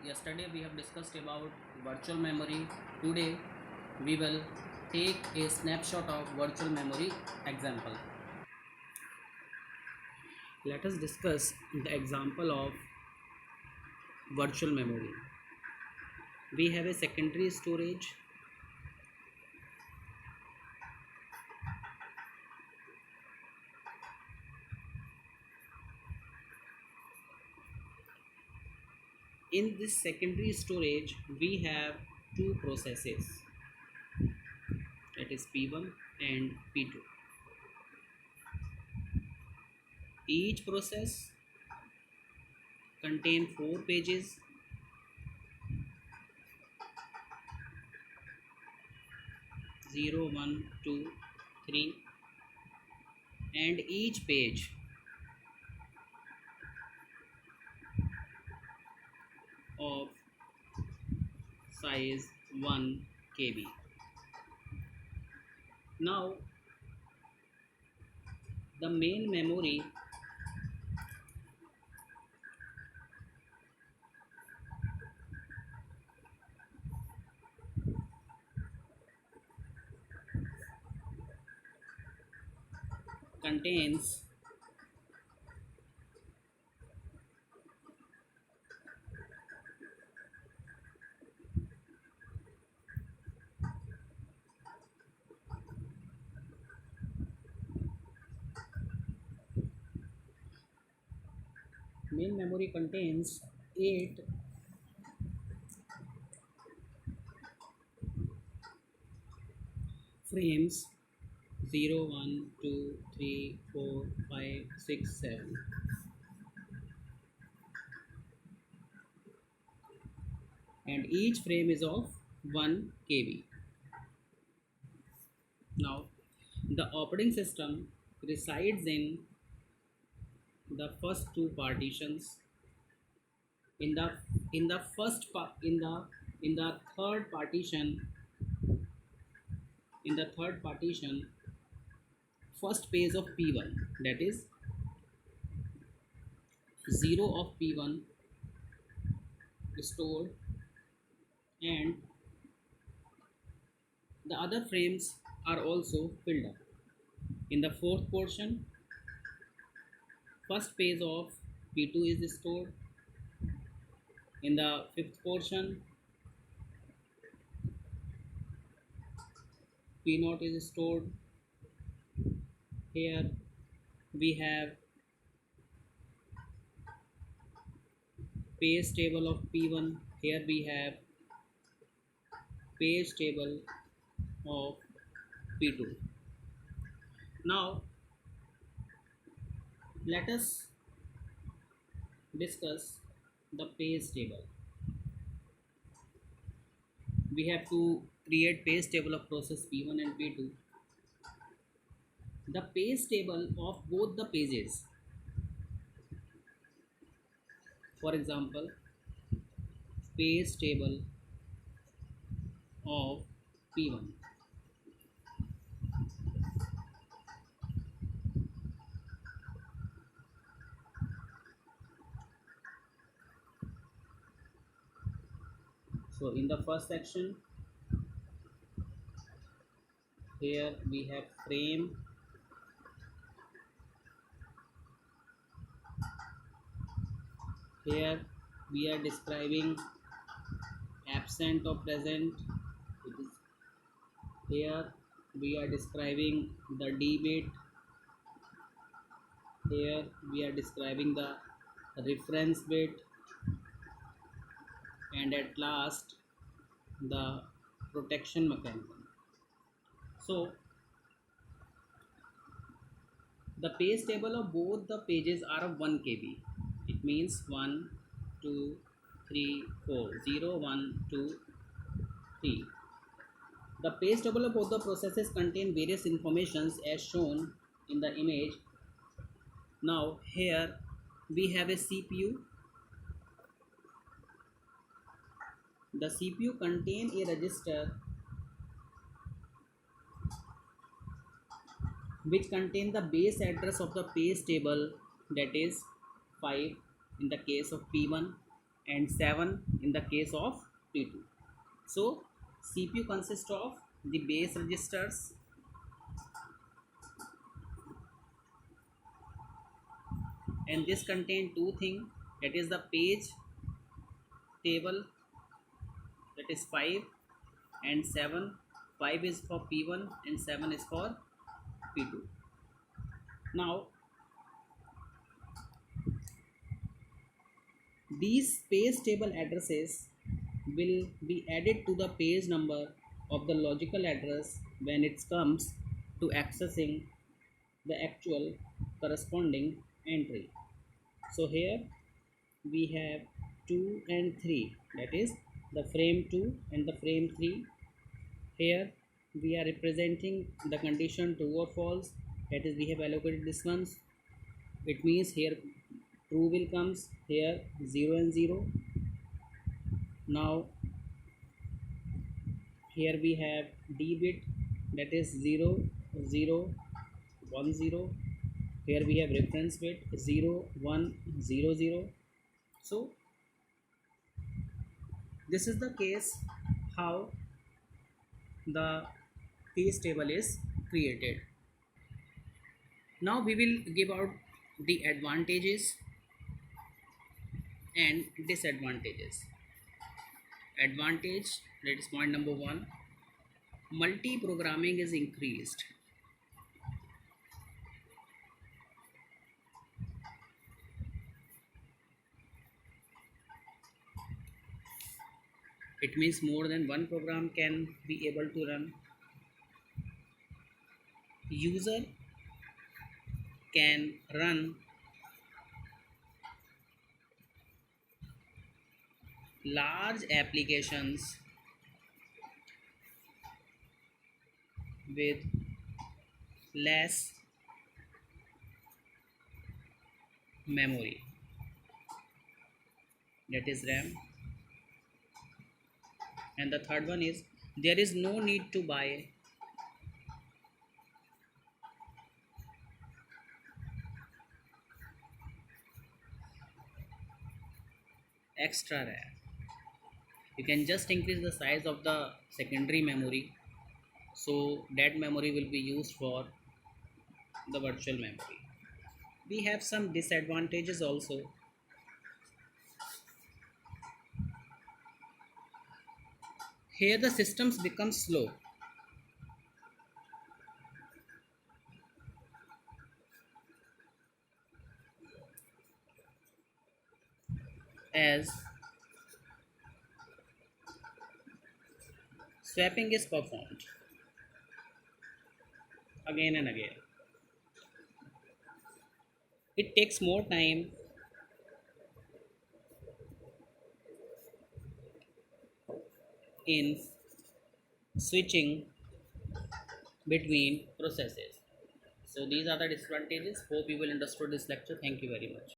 Yesterday we have discussed about virtual memory. Today we will take a snapshot of virtual memory example. Let us discuss the example of virtual memory. We have a secondary storage. In this secondary storage we have two processes, that is P1 and P2. Each process contain 4 pages. 0, 1, 2, 3, and each page of size 1 KB. Now the main memory contains main memory contains 8 frames: 0, 1, 2, 3, 4, 5, 6, 7, and each frame is of 1 KB. Now the operating system resides in the first two partitions. In the third partition, first page of P1, that is 0 of P1 stored, and the other frames are also filled up. In the fourth portion, first page of P2 is stored. In the fifth portion, P0 is stored. Here we have page table of P1. Here we have page table of P2. Now let us discuss the page table. We have to create page table of process P1 and P2. The page table of both the pages, for example, page table of P1. So in the first section, here we have frame, here we are describing absent or present. It is here we are describing the D bit. Here we are describing the reference bit, and at last the protection mechanism. So the page table of both the pages are of 1 KB. It means 1, 2, 3, 4, 0, 1, 2, 3. The page table of both the processes contain various informations as shown in the image. Now here we have a CPU. The CPU contains a register which contain the base address of the page table, that is 5 in the case of P1, and 7 in the case of T2. So CPU consists of the base registers and this contain two things, that is the page table, that is 5 and 7. 5 is for P1 and 7 is for P2. Now these page table addresses will be added to the page number of the logical address when it comes to accessing the actual corresponding entry. So here we have 2 and 3, that is the frame 2 and the frame 3. Here we are representing the condition true or false, that is we have allocated this one. It means here true will comes, here 0 and 0. Now here we have D bit, that is 0 0 1 0. Here we have reference bit 0 1 0 0. So this is the case how the page table is created. Now we will give out the advantages and disadvantages. Advantage, that is point number 1, multi-programming is increased. It means more than one program can be able to run. User can run large applications with less memory, that is RAM. And the third one is there is no need to buy extra RAM. You can just increase the size of the secondary memory, so that memory will be used for the virtual memory. We have some disadvantages also. Here the systems become slow. As swapping is performed again and again. It takes more time in switching between processes. So these are the disadvantages. Hope you will understood this lecture. Thank you very much.